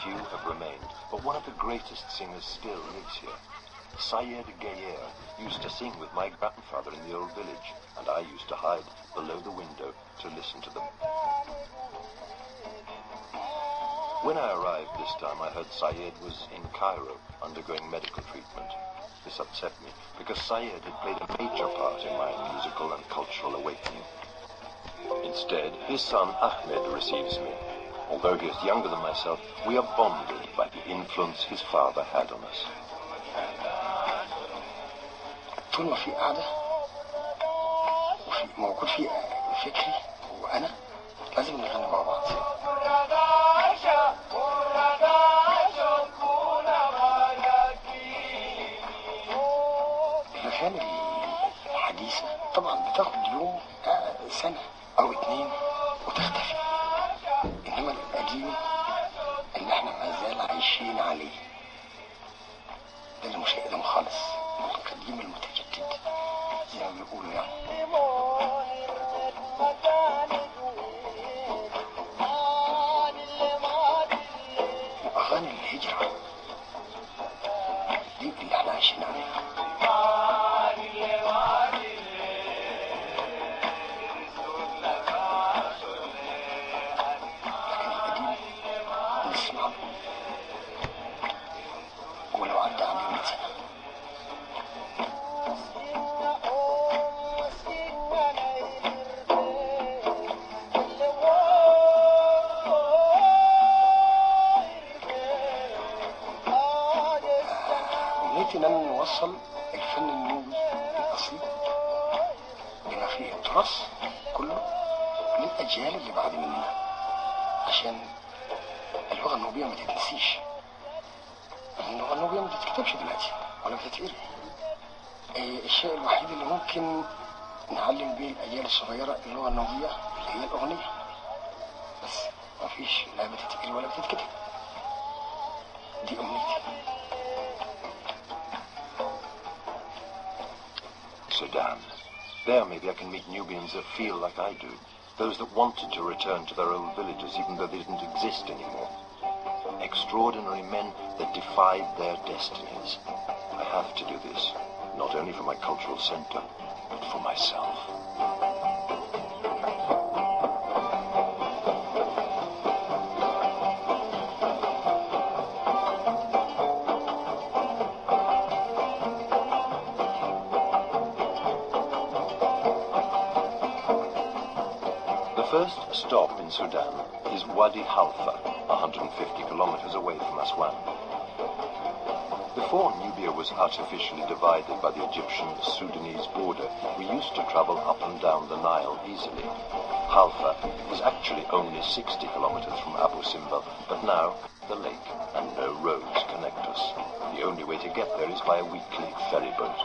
few have remained, but one of the greatest singers still lives here. Syed Gayer used to sing with my grandfather in the old village, and I used to hide below the window to listen to them. When I arrived this time, I heard Syed was in Cairo undergoing medical treatment. This upset me, because Syed had played a major part in my musical and cultural awakening. Instead, his son Ahmed receives me. Although he is younger than myself, we are bonded by the influence his father had on us. طول ما في قاعدة وفي موجود في فكري وأنا لازم نغني مع بعض. الأغاني الحديثة طبعا بتاخد يوم سنة أو 2 وتختفي، إنما القديم اللي احنا ما زال عايشين عليه ده اللي مش هيقدم خالص، القديم المتجدد زي ما بيقولوا يعني. وأغاني الهجرة دي اللي احنا عايشين عليها. أن نوصل الفن النوبي الأصلي بما فيه التراث كله للأجيال اللي بعد مننا، عشان اللغة النوبية ما تتنسيش. اللغة النوبية ما تتكتبش دلوقتي ولا بتتقري. الشيء الوحيد اللي ممكن نعلم بيه الأجيال الصغيرة اللغة النوبية هي الأغنية، بس ما فيش لا بتتقري ولا بتتكتب. دي أمنيتي. Sudan. There maybe I can meet Nubians that feel like I do, those that wanted to return to their old villages even though they didn't exist anymore. Extraordinary men that defied their destinies. I have to do this, not only for my cultural center, but for myself. The first stop in Sudan is Wadi Halfa, 150 kilometers away from Aswan. Before Nubia was artificially divided by the Egyptian-Sudanese border, we used to travel up and down the Nile easily. Halfa is actually only 60 kilometers from Abu Simbel, but now the lake and no roads connect us. The only way to get there is by a weekly ferry boat.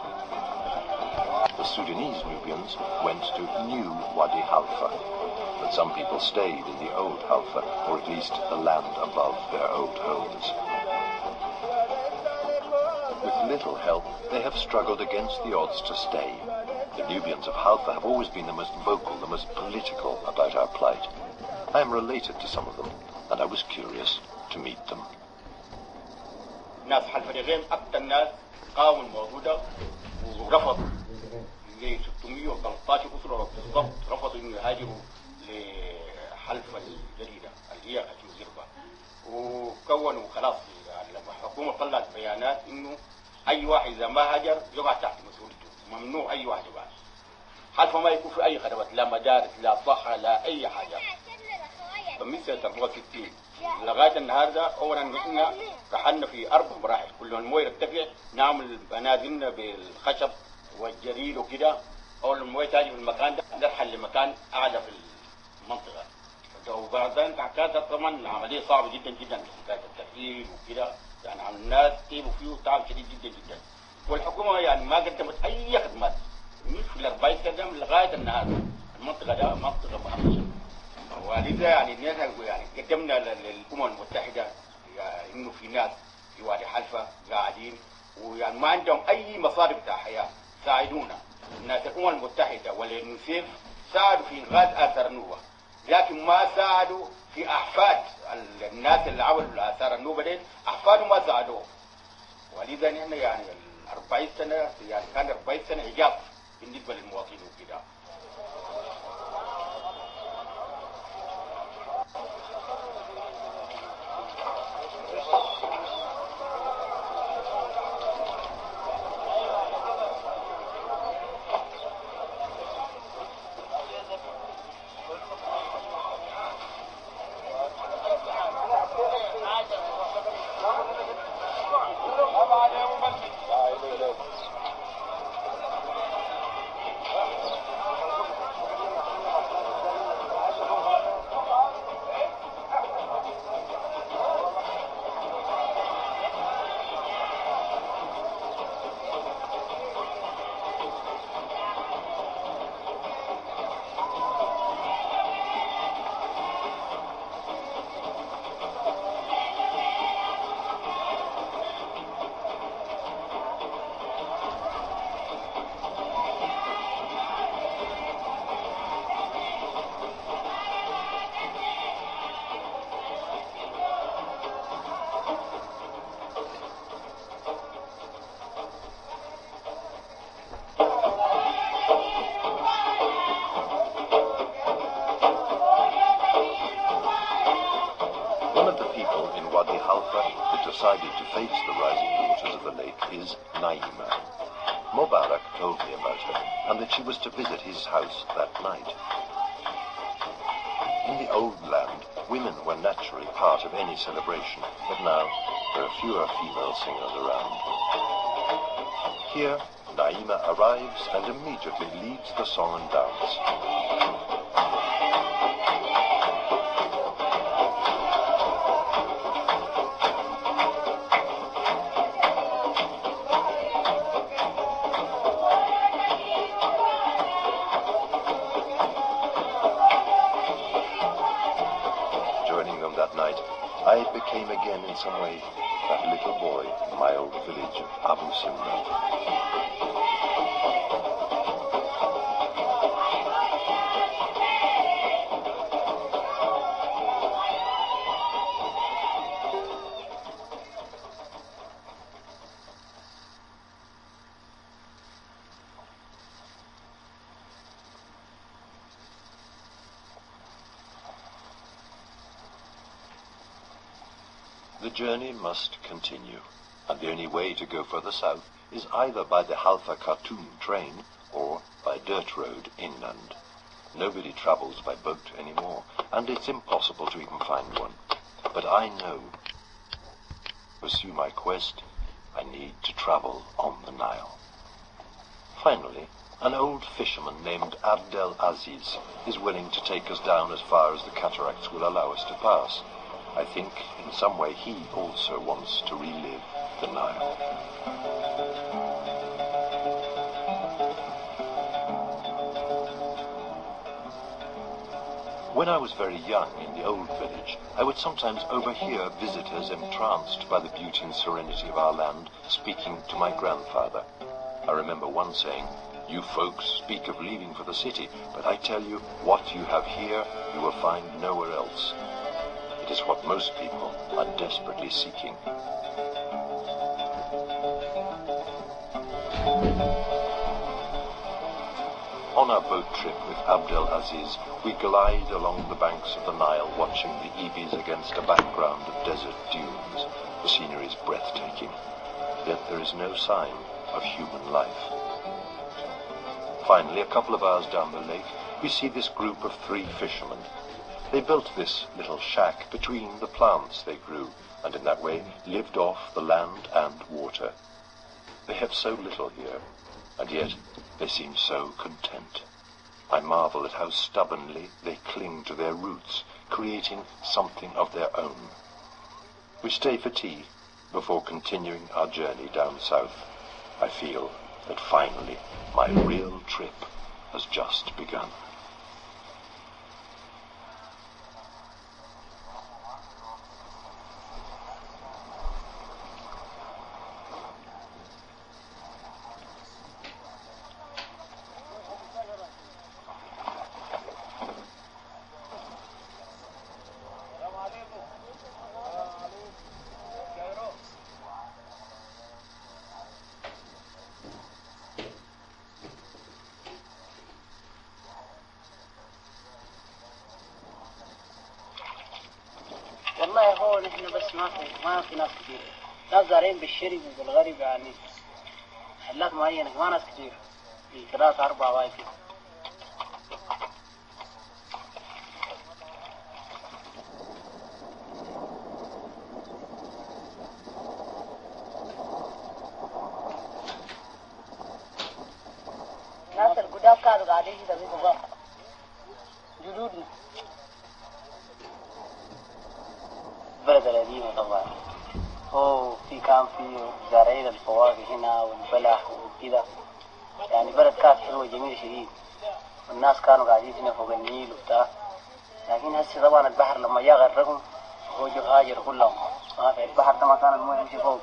The Sudanese Nubians went to New Wadi Halfa, but some people stayed in the old Halfa, or at least the land above their old homes. With little help, they have struggled against the odds to stay. The Nubians of Halfa have always been the most vocal, the most political about our plight. I am related to some of them, and I was curious to meet them. ناس حلفا الغيم أكثر ناس قاوم موجودة ورفض ل 613 أسرة بالضبط، رفضوا إنه يهاجروا لحلفا الجديدة اللي هي التهجير، وكونوا خلاص لما الحكومة طلعت بيانات إنه أي واحد إذا ما هاجر يقع تحت مسؤوليته، ممنوع أي واحد يقع. حلفا ما يكون في أي خدمات، لا مدارس لا صحة لا أي حاجة. فمن سنة 64 لغاية النهاردة أولا نحن رحلنا في 4 مراحل، كل ما المويه يرتفع نعمل منازلنا بالخشب والجريد وكده. أول المويه تاجي في المكان ده نرحل لمكان أعلى في المنطقة، وبعدين كانت طبعا العملية صعبة جدا جدا، كانت التأهيل وكده يعني على الناس تعبوا فيه تعب شديد جدا جدا، والحكومة يعني ما قدمت أي خدمات في ال40 سنة لغاية النهاردة. المنطقة ده منطقة مهمشة، ولذا يعني يعني قدمنا للأمم المتحدة يعني إنه في ناس في وادي حلفا قاعدين ويعني ما عندهم أي مصادر بتاع حياة، ساعدونا. الناس الأمم المتحدة واليونيسيف ساعدوا في إنقاذ آثار نوبة، لكن ما ساعدوا في أحفاد الناس اللي عملوا الآثار النوبة دي أحفادهم ما ساعدوه، ولذا نحن يعني 40 سنة يعني كان 40 سنة إيجاب بالنسبة للمواطنين وكده. Decided to face the rising waters of the lake is Naima. Mubarak told me about her and that she was to visit his house that night. In the old land, women were naturally part of any celebration, but now there are fewer female singers around. Here, Naima arrives and immediately leads the song and dance. I became again in some way that little boy in my old village of Abu Simba. The journey must continue, and the only way to go further south is either by the Halfa Khartoum train or by dirt road inland. Nobody travels by boat anymore, and it's impossible to even find one. But I know, to pursue my quest, I need to travel on the Nile. Finally, an old fisherman named Abdel Aziz is willing to take us down as far as the cataracts will allow us to pass. I think in some way he also wants to relive the Nile. When I was very young in the old village, I would sometimes overhear visitors entranced by the beauty and serenity of our land speaking to my grandfather. I remember one saying, "You folks speak of leaving for the city, but I tell you, what you have here you will find nowhere else." It is what most people are desperately seeking. On our boat trip with Abdel Aziz, we glide along the banks of the Nile, watching the Ibis against a background of desert dunes. The scenery is breathtaking, yet there is no sign of human life. Finally, a couple of hours down the lake, we see this group of 3 fishermen. They built this little shack between the plants they grew, and in that way lived off the land and water. They have so little here, and yet they seem so content. I marvel at how stubbornly they cling to their roots, creating something of their own. We stay for tea before continuing our journey down south. I feel that finally my real trip has just begun. هو نحن بس ما في ناس كثير، ناس زارعين بالشرق وبالغرب يعني محلات معينة ما ناس كثير، في 3 4 واحد. ناس القدام كانوا قاعدين كده بيقوا جدودنا. البلد القديمة طبعا هو في زارعين الفواكه هنا والبلح وكده، يعني بلد كانت حلوة جميلة شديد، والناس كانوا قاعدين هنا فوق النيل وبتاع. لكن هسه طبعا البحر لما جاء غرقهم وجوا هاجر كلهم، ما في البحر ده ما كان المويه يمشي فوق.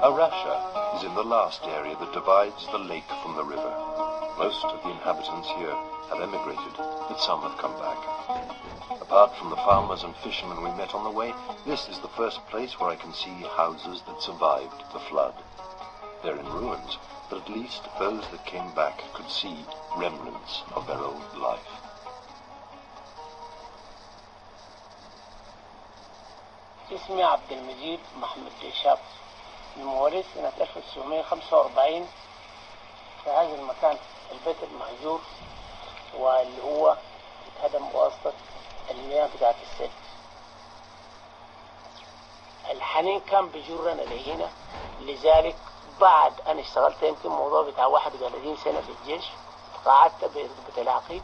Arasha is in the last area that divides the lake from the river. Most of the inhabitants here have emigrated, but some have come back. Apart from the farmers and fishermen we met on the way, this is the first place where I can see houses that survived the flood. They're in ruins, but at least those that came back could see remnants of their old life. اسمي عبد المجيد محمد ديشاب، المواليد سنة 1945 في هذا المكان، البيت المهجور واللي هو اتهدم بواسطة المياه بتاعت السد. الحنين كان بيجرنا لهنا، لذلك بعد أنا اشتغلت يمكن موضوع بتاع 31 سنة في الجيش، قعدت برتبة العقيد،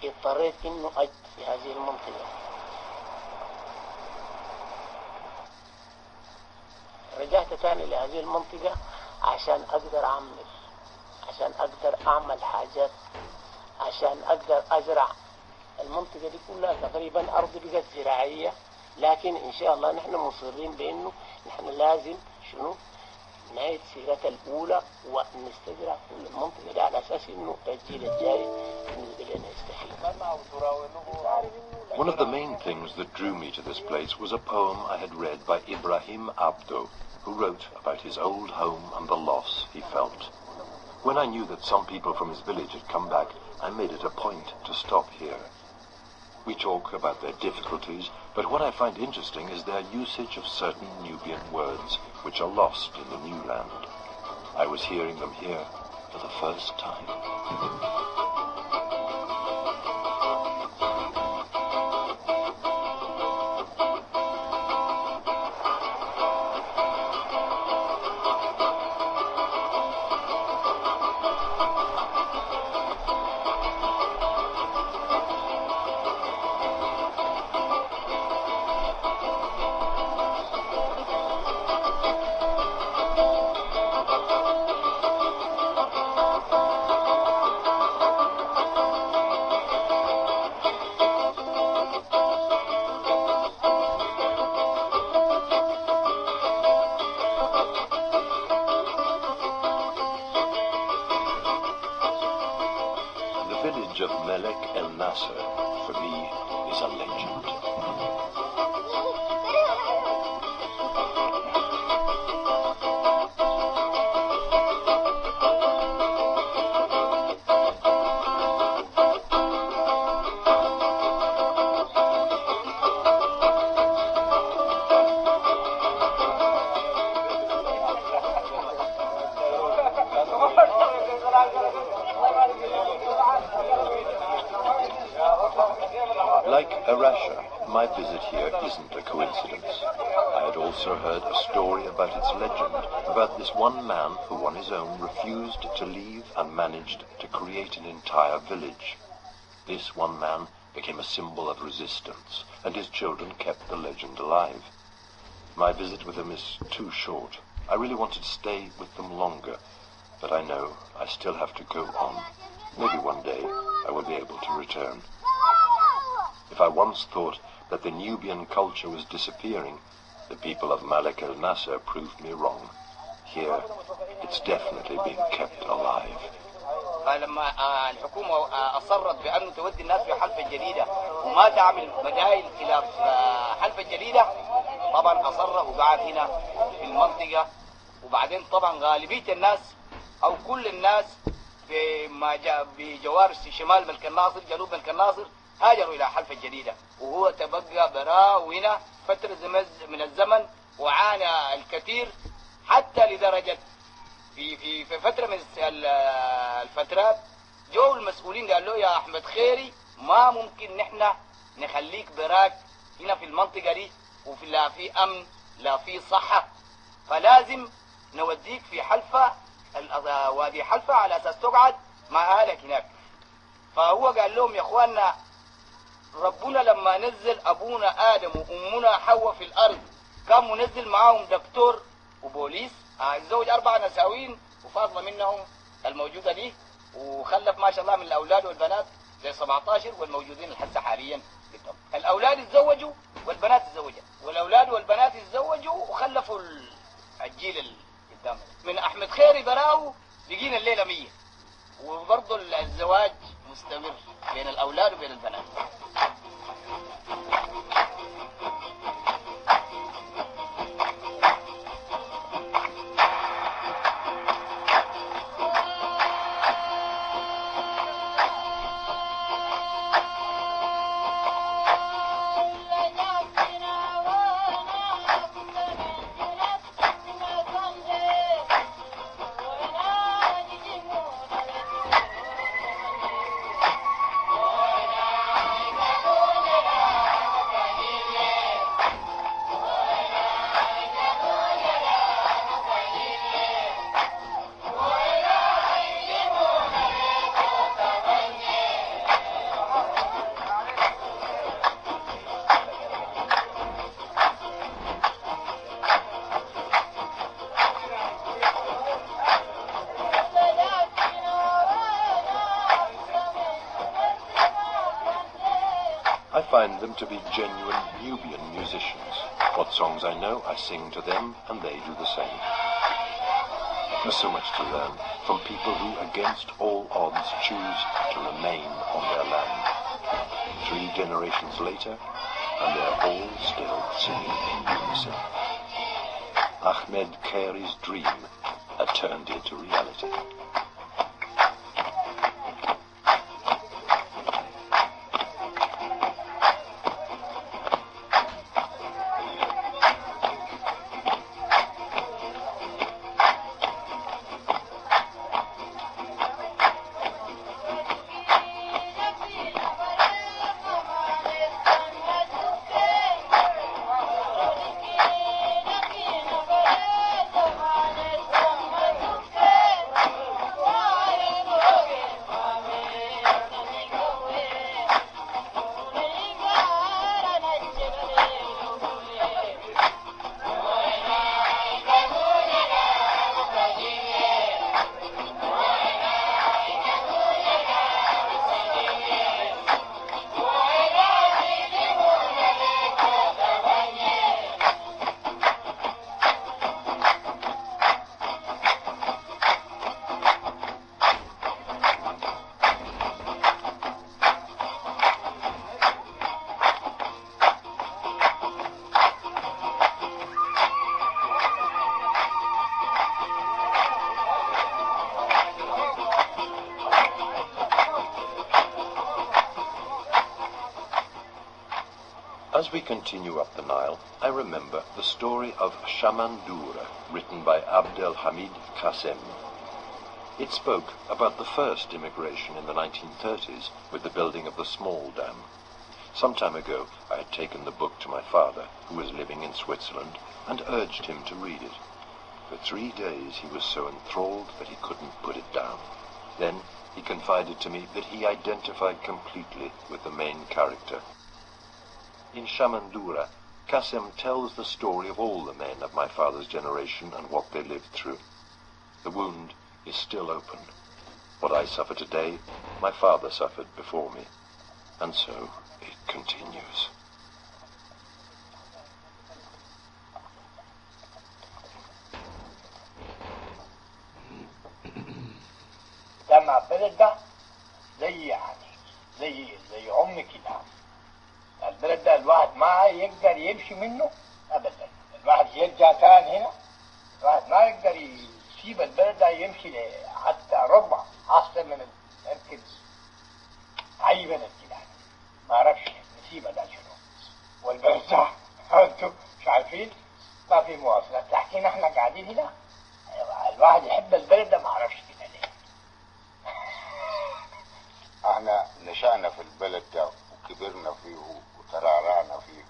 اضطريت إنه أجي في هذه المنطقة. رجعت تاني لهذه المنطقة عشان أقدر أعمل حاجات، عشان أقدر أزرع. المنطقة دي كلها تقريبا أرض بقت زراعية، لكن إن شاء الله نحن مصرين بأنه نحن لازم نعيد سيرتها الأولى ونستزرع كل المنطقة دي على أساس إنه الجيل الجاي بالنسبة لنا يستفيد. One of the main things that drew me to this place was a poem I had read by Ibrahim Abdo, who wrote about his old home and the loss he felt. When I knew that some people from his village had come back, I made it a point to stop here. We talk about their difficulties, but what I find interesting is their usage of certain Nubian words which are lost in the new land. I was hearing them here for the first time. For me, is a legend. Like Arasha, my visit here isn't a coincidence. I had also heard a story about its legend, about this one man who on his own refused to leave and managed to create an entire village. This one man became a symbol of resistance, and his children kept the legend alive. My visit with him is too short. I really wanted to stay with them longer, but I know I still have to go on. Maybe one day I will be able to return. If I once thought that the Nubian culture was disappearing, the people of Malik el Nasser proved me wrong. Here, it's definitely being kept alive. فلما الحكومة أصرت بأنه تودي الناس في حلفة جديدة وما تعمل بدائل إلى حلفة جديدة، طبعا أصر وقعد هنا في المنطقة. وبعدين طبعا غالبية الناس أو كل الناس بجوار شمال ملك الناصر جنوب ملك الناصر هاجروا إلى حلفة جديدة، وهو تبقى براء هنا فترة من الزمن وعانى الكثير، حتى لدرجة في فترة من الفترات جو المسؤولين قال له يا أحمد خيري ما ممكن نحن نخليك براك هنا في المنطقة دي، وفي لا في أمن لا في صحة، فلازم نوديك في حلفة وادي حلفة على أساس تقعد مع أهلك هناك. فهو قال لهم يا أخواننا ربنا لما نزل أبونا آدم وأمنا حواء في الأرض كان منزل معاهم دكتور وبوليس، الزوج 4 نساوين وفاضلة منهم الموجودة دي، وخلف ما شاء الله من الأولاد والبنات زي 17 والموجودين الحسة حاليا. الأولاد اتزوجوا والبنات اتزوجت، والأولاد والبنات اتزوجوا وخلفوا الجيل اللي قدامنا. من أحمد خيري براو بقينا الليلة 100، وبرضه الزواج مستمر بين الأولاد وبين البنات. I find them to be genuine Nubian musicians. What songs I know, I sing to them, and they do the same. There's so much to learn from people who, against all odds, choose to remain on their land. 3 generations later, and they're all still singing in unison. Ahmed Kheri's dream had turned into reality. As we continue up the Nile, I remember the story of Shamandura, written by Abdel Hamid Qassem. It spoke about the first immigration in the 1930s with the building of the small dam. Some time ago, I had taken the book to my father, who was living in Switzerland, and urged him to read it. For 3 days he was so enthralled that he couldn't put it down. Then he confided to me that he identified completely with the main character. In Shamandura, Qassem tells the story of all the men of my father's generation and what they lived through. The wound is still open. What I suffer today, my father suffered before me. And so it continues. مع البلد ده زي زي عمي كده. البلد ده الواحد ما يقدر يمشي منه ابدا. الواحد يرجع تاني هنا، الواحد ما يقدر يسيب البلد ده يمشي حتى ربع احسن من يمكن اي بلد كده. ما اعرفش نسيبها ده شنو. والبلد ده انتم مش عارفين ما في مواصلات، لكن احنا قاعدين هنا الواحد يحب البلد ده ما اعرفش كده ليه. احنا نشأنا في البلد ده وكبرنا فيه وترعرعنا فيه،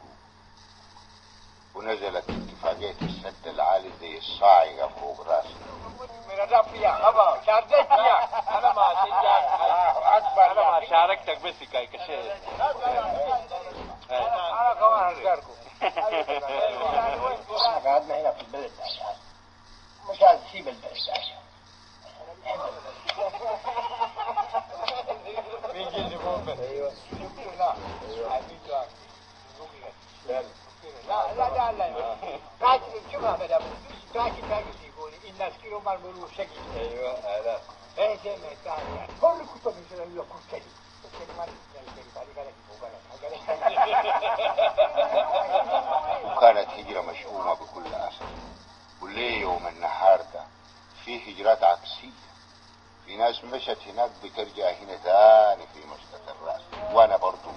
ونزلت اتفاقية السد العالي زي الصاعقة فوق راسنا. من الرب يا خبر شاركتك يا انا ما انا ما شاركتك بس كشيء. انا كمان هشاركه. احنا قعدنا هنا في البلد ده مش عايز اسيب البلد ده. بيجي اللي ممبز. ايوه لا قاعد شوفها مدام قاعد يقول الناس كيلو ما بيقولوا شقي. ايوه هذا ايه زي ما يتعرف كل كتب مثلا يقول كذي وكانت هجرة مشؤومة بكل أسف. وليه يوم النهار ده في هجرات عكسية، في ناس مشت هناك بترجع هنا ثاني في مسقط الراس، وانا برضو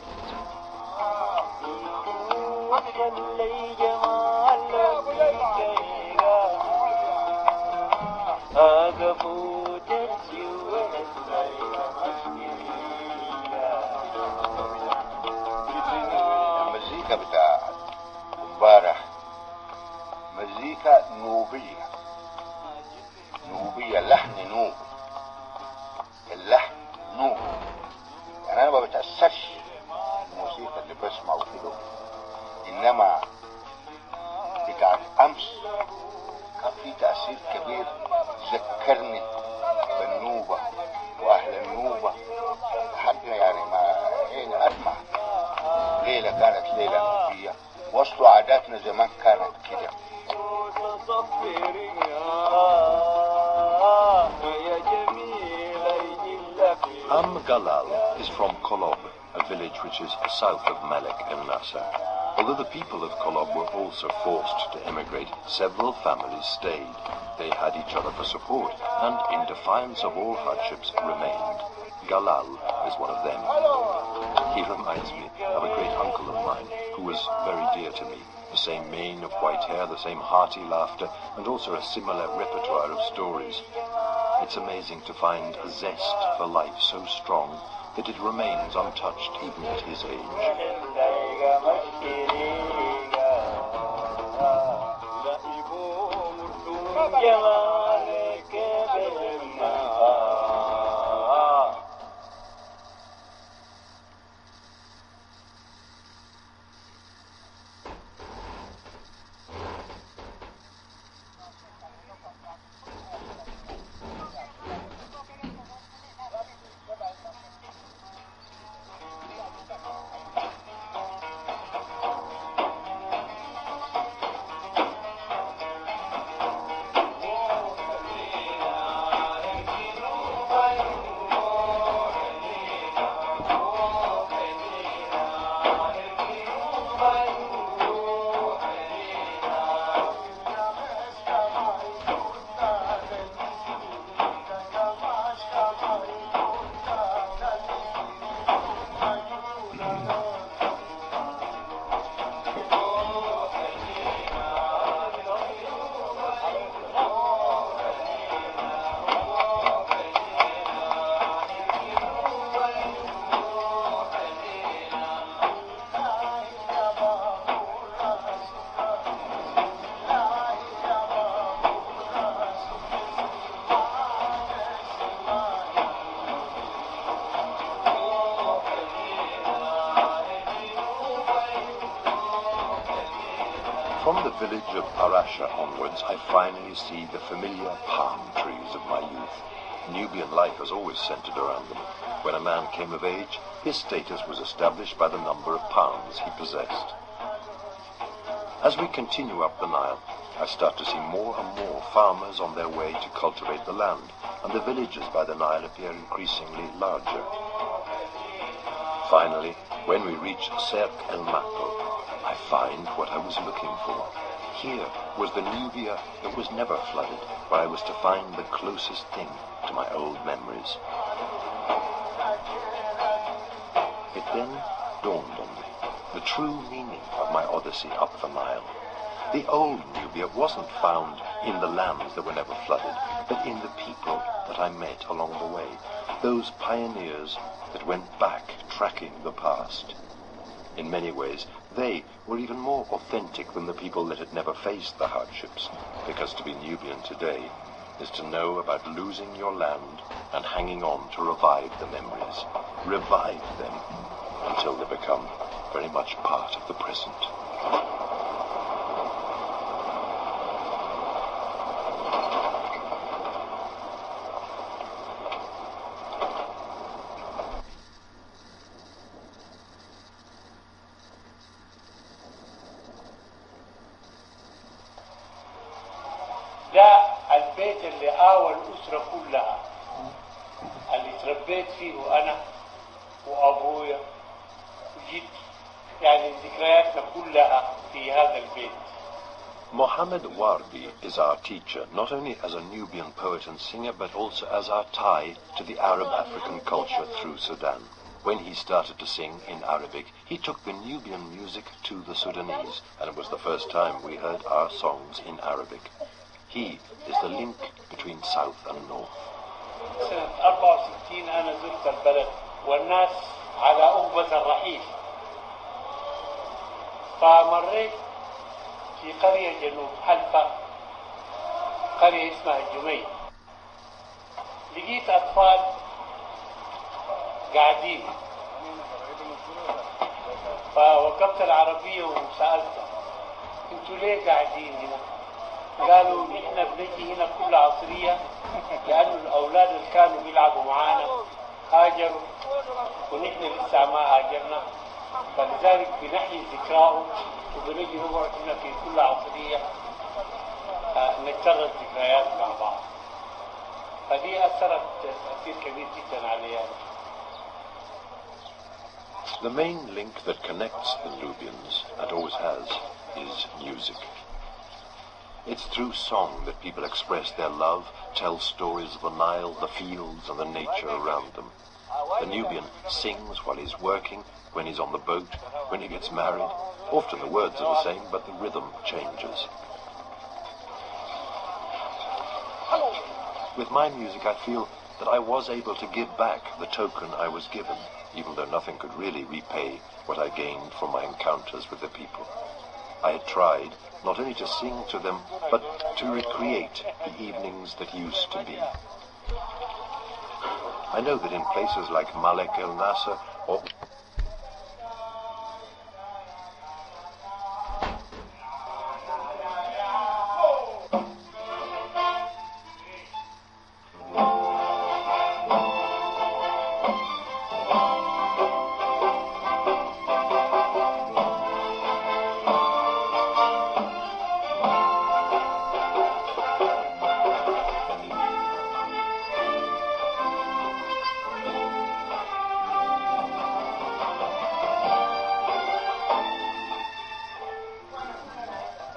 المزيكا بتاع امبارح مزيكا نوبية، لحن نوبي، اللحن نوبي. يعني انا ما بتأثرش الموسيقى اللي بسمعه كده، انما بتاعت امس كان في تأثير كبير، ذكرني بالنوبة واهل النوبة لحد يعني ما عيني ادمع. ليلة كانت ليلة نوبية، وصلوا عاداتنا زمان كانت كده. Galal is from Kolob, a village which is south of Malek and Nasser. Although the people of Kolob were also forced to emigrate, several families stayed. They had each other for support and, in defiance of all hardships, remained. Galal is one of them. He reminds me of a great uncle of mine who was very dear to me. The same mane of white hair, the same hearty laughter, and also a similar repertoire of stories. It's amazing to find a zest for life so strong that it remains untouched even at his age. From the village of Parasha onwards, I finally see the familiar palm trees of my youth. Nubian life has always centered around them. When a man came of age, his status was established by the number of palms he possessed. As we continue up the Nile, I start to see more and more farmers on their way to cultivate the land, and the villages by the Nile appear increasingly larger. Finally, when we reach Cerc el Mato, I find what I was looking for. Here was the Nubia that was never flooded, where I was to find the closest thing to my old memories. It then dawned on me, the true meaning of my odyssey up the Nile. The old Nubia wasn't found in the lands that were never flooded, but in the people that I met along the way, those pioneers that went back tracking the past. In many ways, they were even more authentic than the people that had never faced the hardships, because to be Nubian today is to know about losing your land and hanging on to revive the memories, revive them until they become very much part of the present. ده البيت اللي آوى الأسرة كلها اللي تربيت فيه أنا وأبويا وجدي، يعني ذكرياتنا كلها في هذا البيت. Mohammed Wardi is our teacher, not only as a Nubian poet and singer, but also as our tie to the Arab-African culture through Sudan. When he started to sing in Arabic, he took the Nubian music to the Sudanese, and it was the first time we heard our songs in Arabic. He is the link between South and North. سنة 64 أنا زرت البلد والناس على أنبة الرحيل، فمريت في قرية جنوب حلفا، قرية اسمها الجمي. لقيت أطفال قاعدين، فوقفت العربية وسألتهم انتوا ليه قاعدين هنا؟ قالوا نحن بنجي هنا كل عصرية لأنه الأولاد اللي كانوا بيلعبوا معانا هاجروا ونحن لسه ما هاجرنا، فلذلك بنحيي ذكراهم وبنجي نقعد هنا في كل عصرية نكرر ذكريات مع بعض. فدي أثرت تأثير كبير جدا عليها. The main link that connects the Nubians, and always has, is music. It's through song that people express their love, tell stories of the Nile, the fields, and the nature around them. The Nubian sings while he's working, when he's on the boat, when he gets married. Often the words are the same, but the rhythm changes. With my music, I feel that I was able to give back the token I was given, even though nothing could really repay what I gained from my encounters with the people. I had tried not only to sing to them, but to recreate the evenings that used to be. I know that in places like Malek el Nasser or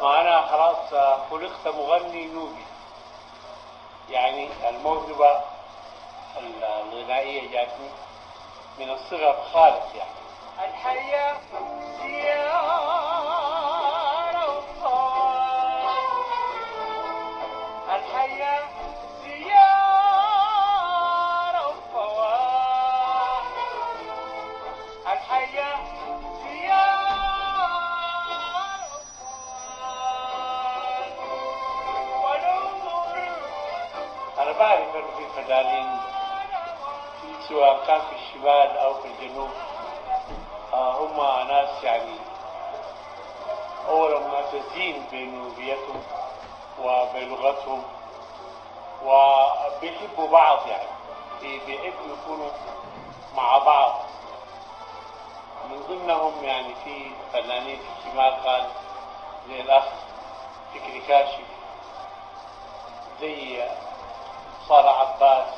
وأنا خلاص خلقت مغني نوبي، يعني الموهبة الغنائية جاتني من الصغر خالص. يعني الحياة زيارة وطوال، الحياة زيارة وطوال، الحياة أنا بعرف إنه في فنانين سواء كان في الشمال أو في الجنوب هم ناس يعني أولا معتزين بنوبيتهم وبلغتهم وبيحبوا بعض، يعني بيحبوا يكونوا مع بعض. من ضمنهم يعني في فنانين في الشمال خالص زي الأخ فكري كاشف، زي صالح عباس،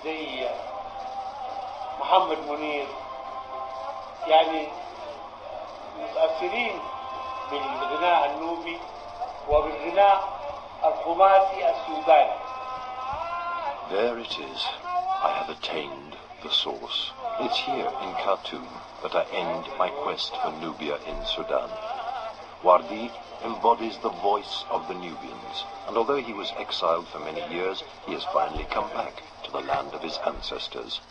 زي محمد منير، يعني متأثرين بالغناء النوبي وبالغناء الخماسي السوداني. There it is. I have attained the source. It's here in Khartoum that I end my quest for Nubia in Sudan. Wardi embodies the voice of the Nubians, and although he was exiled for many years, he has finally come back to the land of his ancestors.